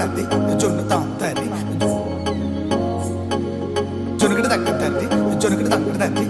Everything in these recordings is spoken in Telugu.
తంది జొన్ను తాంతని జొనుగడ తగ్గ తంది జొనుగడ తగ్గడ తంది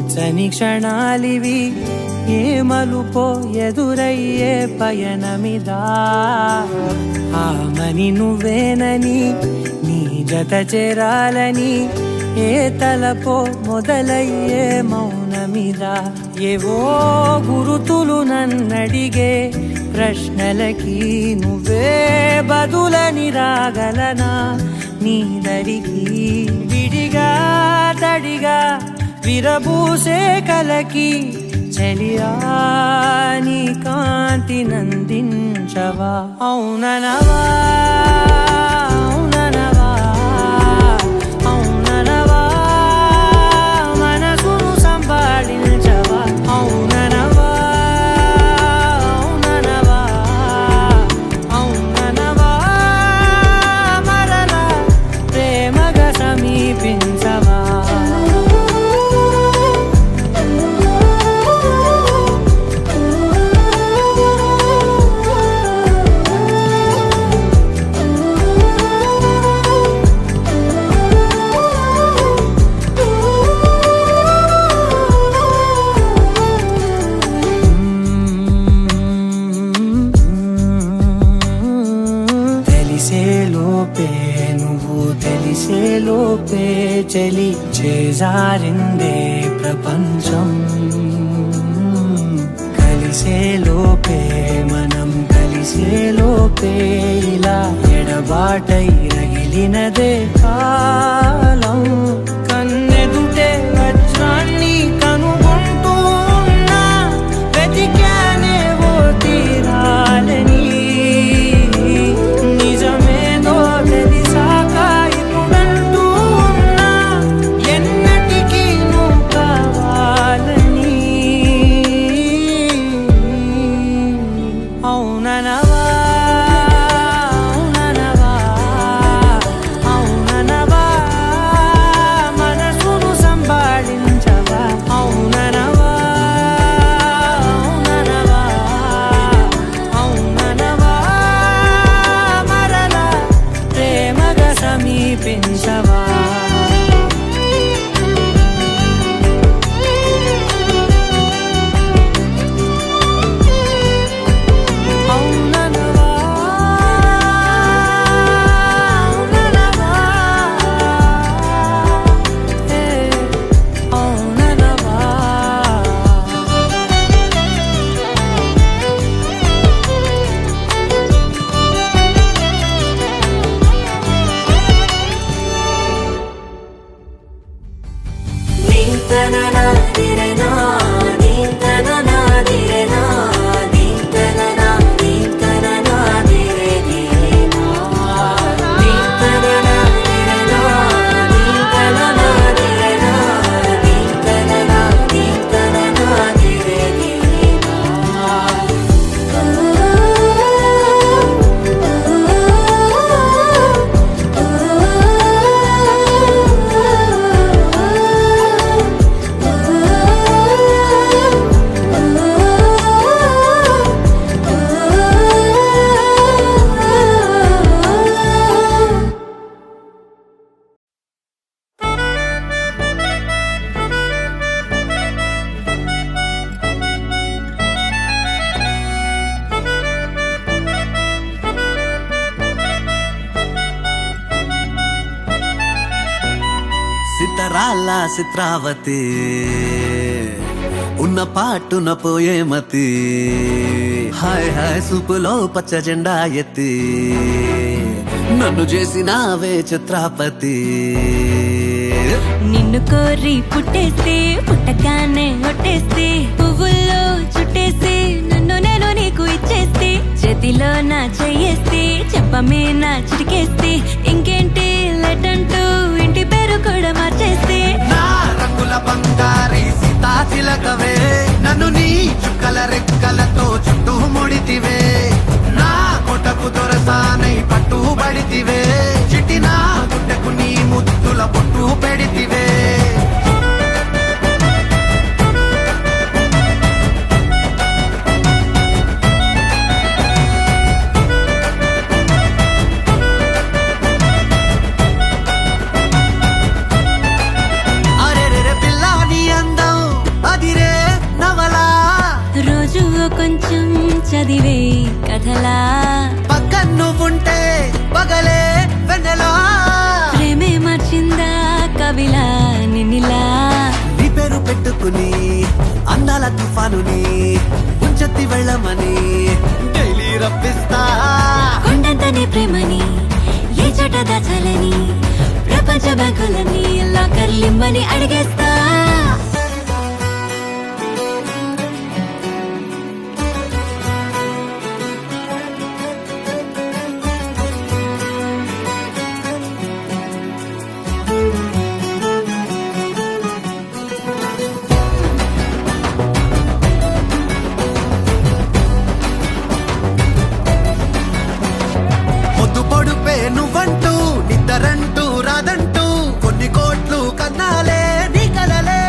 తోచని క్షణాలివి ఏ మలుపో ఎదురయ్యే పయనమిదా ఆమని నువ్వేనని నీ జత చేరాలని ఏ తలపో మొదలయ్యే మౌనమిదా ఏవో గురుతులు నన్నడిగే ప్రశ్నలకి నువ్వే బదులని రాగలనా నీ దరికి విడిగా తడిగా విరబూసే కలకి చలియా నీ కాంతి నందించవా అవుననవా అవుననవా అవుననవా మనసును సంపాదించవా అవుననవా అవుననవా అవుననవా మరలా ప్రేమగా సమీపించవా తెలిసేలోపే చలి చేజారిందే ప్రపంచం కలిసేలోపే మనం కలిసేలోపే ఇలా ఎడబాటై రగిలినదే కాలం కన్నెదుటే వజ్రాన్ని కనుగొంటూ ఉన్నా వెతికానే ఓ తీరాలని నిజమేదో తెలిసాక ఇప్పుడంటూ ఉన్నా ఎన్నటికీ నువ్వు కావాలని అవుననవా అవుననవా అవుననవా మనసును సంభాళించవా అవుననవా అవుననవా అవుననవా మరలా ప్రేమగా సమీపించవా అవుననవా అవుననవా ఏ అవుననవా నీంతననాదిరేనా నీంతననాదిరేనా నీంతననా నీంతననాదిరేనా నీంతననాదిరేనా నీంతననాదిరేనా నీంతననా నీంతననాదిరేనా సితరాల చిత్రావతి ఉన్న పాటున పోయే మతి హాయ్ హాయ్ సూపులో పచ్చ జెండా ఎత్తి నన్ను చేసినావే చిత్రాపతి నిన్ను కోరి పుట్టేస్తే పుట్టగానే ఒట్టేస్తే పువ్వుల్లో చుట్టేసి నన్ను నేను నీకు ఇచ్చేస్తే చేతిలో నా చెయ్యేస్తే చెప్పమే నా చిటికేస్తే ఇంకేంటి లెటంటూ ఇంటి పేరు కూడా మార్చేస్తే నా రంగుల బంగారి సీతా చిలకవే నన్ను నీ చుక్కల రెక్కలతో చుట్టూ ముడితివే నా కొటకు దొరసానై పట్టుబడితివే చిట్టిన గుడ్డకు నీ ముద్దుల పొట్టు పెడితివే అరెరెరె పిల్ల నీ అందం చదివే కథలా పక్కన నువ్వుంటే పగలే వెన్నెలా ప్రేమే మార్చిందా కవిలా నిన్నిలా నీ పేరు పెట్టుకుని అందాల తుఫానుని ముంచెత్తి వెళ్ళమని డైలీ రప్పిస్తా కొండంతనే ప్రేమని ఏ చోట దాచాలని ప్రపంచ బ్యాంకులని లాకర్లిమ్మని అడిగేస్తా పొద్దు పొడుపే నువ్వంటూ నిద్దరంటూ రాదంటూ కొన్ని కోట్లు కన్నాలే నీ కలలే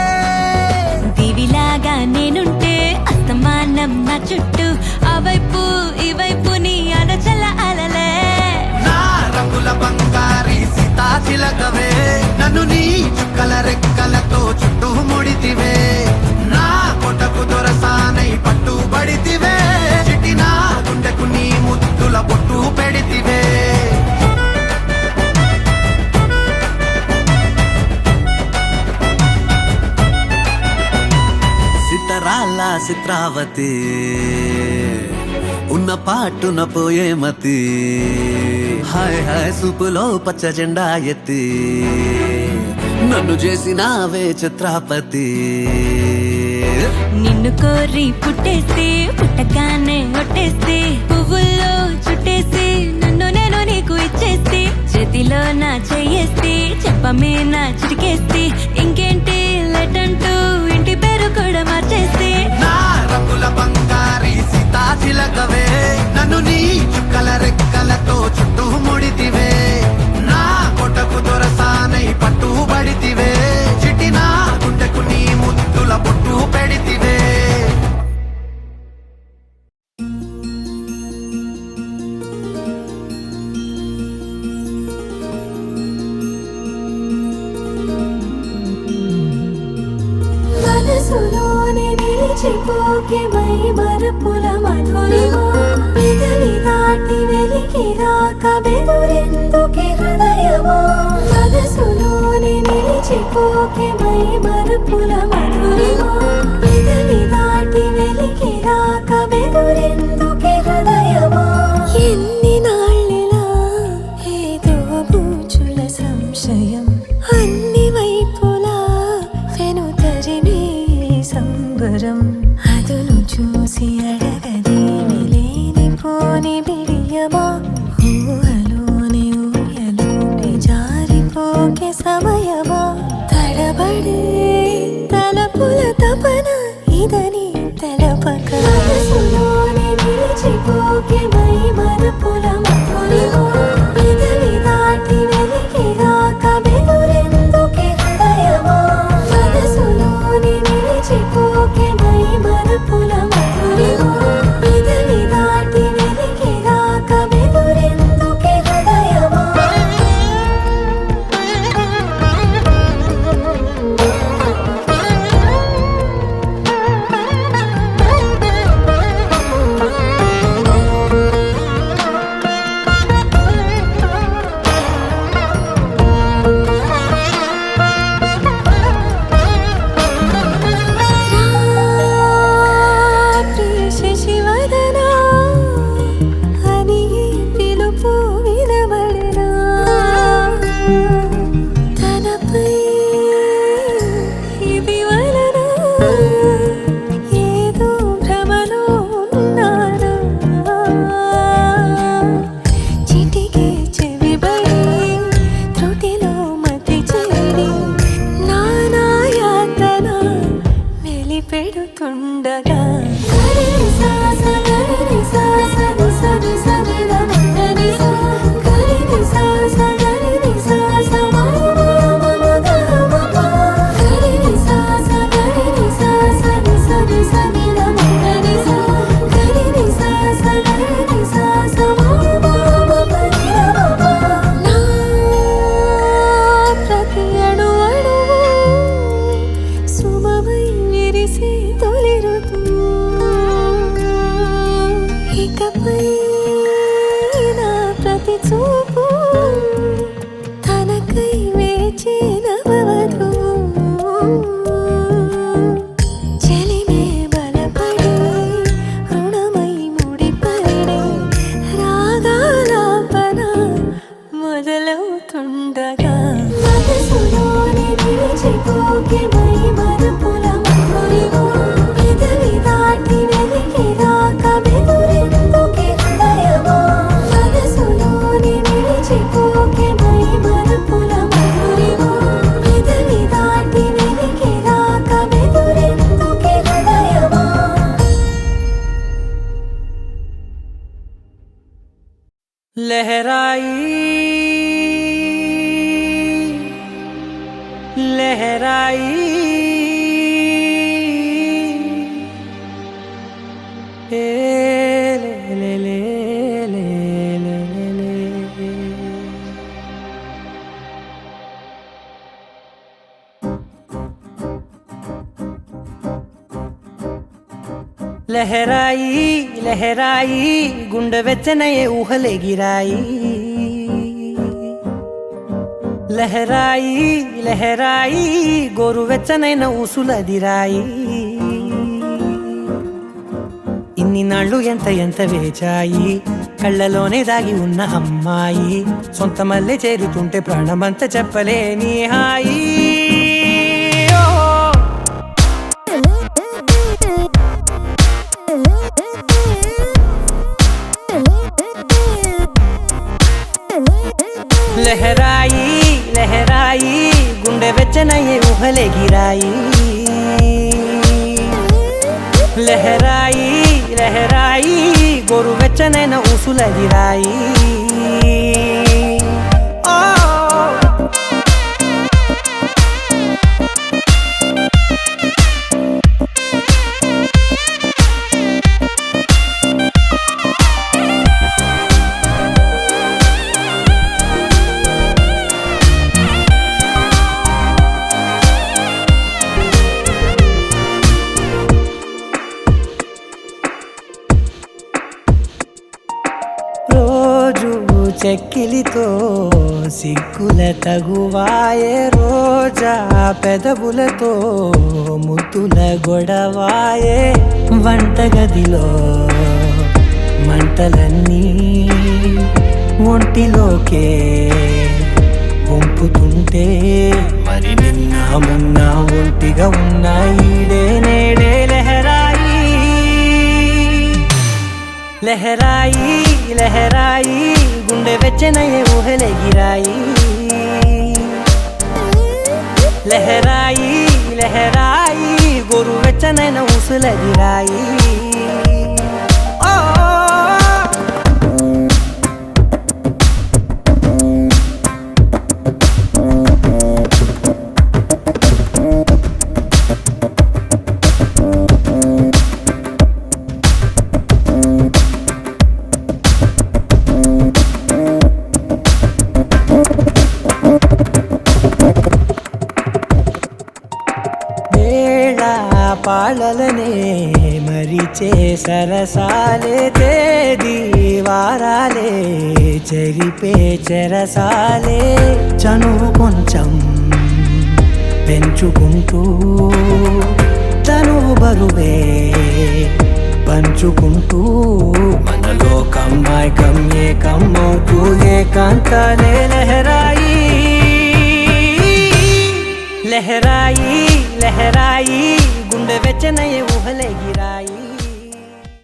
దివిలాగా నేనుంటే అస్తమానం నా చుట్టూ ఆ వైపు ఈ వైపు నీ అనచల అలలే నా రంగుల బంగారి సీతాచిలకవే నన్ను నీ చుక్కల రెక్కలతో చుట్టూ ముడితివే నా కొటకు దొరసానై పట్టుబడితివే చిటి నా గుండెకు నీ ముద్దుల బొట్టు పెడితివే సితరాల చిత్రావతి ఉన్న పాటున పోయే మతి హాయ్ హాయ్ సూపులో పచ్చ జెండా ఎత్తి నన్ను చేసినావే చిత్రాపతి నిన్ను కోరి పుట్టేస్తే పుట్టగానే ఒట్టేస్తే పువ్వుల్లో చుట్టేసి నన్ను నేను నీకు ఇచ్చేస్తే చేతిలో నా చెయ్యేస్తే చెప్పమే నా చిటికేస్తే ఇంకేంటి లెటంటూ ఇంటి పేరు కూడా మార్చేస్తే నా రంగుల బంగారి సీతాచిలకవే నన్ను నీ చుక్కల రెక్కలతో చుట్టూ ముడితివే నా కొటకు దొరసానై పట్టుబడితివే చిటి నా గుండెకు నీ ముద్దుల బొట్టు పెడితివే మనసులోనే నిలిచిపోకే మై మరపుల మధురిమా పెదవి దాటి వెలికి రాక బెదురెందుకే హృదయమా మనసులోనే నిలిచిపోకే మై మరపుల మధురిమా పెదవి దాటి వెలికి రాక బెదురెందుకే హృదయమా ఎన్ని నాళ్ళిలా ఏదో బూచుల సంశయం అన్ని వైపులా వెనుతరినే సంబరం అదును చూసి అడగదేమి లేనిపోని బిడియమా ఊహలోని ఊయలోకి జారిపోకే సమయమా తడబడే తలపుల తపన ఇదని తెలపక మనసులోనే నిలిచిపోకే మై మరపుల మధురిమా పెదవి దాటి వెలికి రాక బెదురెందుకే హృదయమా మనసులోనే నిలిచిపోకే మై మరపుల మధురిమా పెదవి దాటి వెలికి రాక బెదురెందుకే హృదయమా శశివదనా అని పిలుపు వినబడనా తనపై ఇది వలన ఏదో భ్రమలో ఉన్నానా చిటికే చెవిబడి త్రుటిలో మతి చేరి నానాయాతన వెలిపెడుతుండగా ప్రతి అణు అణువు సుమమై విరిసే తొలి ఋతువు लहराई लहराई ए ले ले ले ले ले ले लहराई लहराई गुंड వెచ్చనయే ఊహలే గిరాయి లహరాయి లహరాయి గోరు వెచ్చనైన ఊసులదిరాయి ఇన్ని నాళ్ళు ఎంత ఎంత వేచాయి కళ్ళలోనే దాగి ఉన్న అమ్మాయి సొంత మల్లె చేరుతుంటే ప్రాణమంత చెప్పలేని హాయి लहराई लहराई गुंडे వెచ్చనయే ఊహలే గిరాయి లహరాయి లహరాయి గోరు వెచ్చనైన ఊసులదిరాయి రోజు చెక్కిలితో సిగ్గుల తగువాయే రోజా పెదవులతో ముద్దుల గొడవాయే వంటగదిలో మంటలన్నీ ఒంటిలోకే వంపుతుంటే మరి నిన్న మొన్న ఒంటిగా ఉన్నాయి నేడే లహరాయి लहराई लहराई गुंडे వెచ్చనయే ఊహలే గిరాయి లహరాయి లహరాయి గోరు వెచ్చనైన ఊసులదిరాయి పాలలనే మరిచే సరసాలే తేదీ వారాలే చెరిపే చెరసాలే చనువు కొంచెం పెంచుకుంటూ తనువు బరువే పంచుకుంటూ మనలో కమ్మాయికం ఏకమవుతూ ఏకాంతాలే లహరాయి లహరాయి లహరాయి గుండె వెచ్చనయే ఊహలే గిరాయి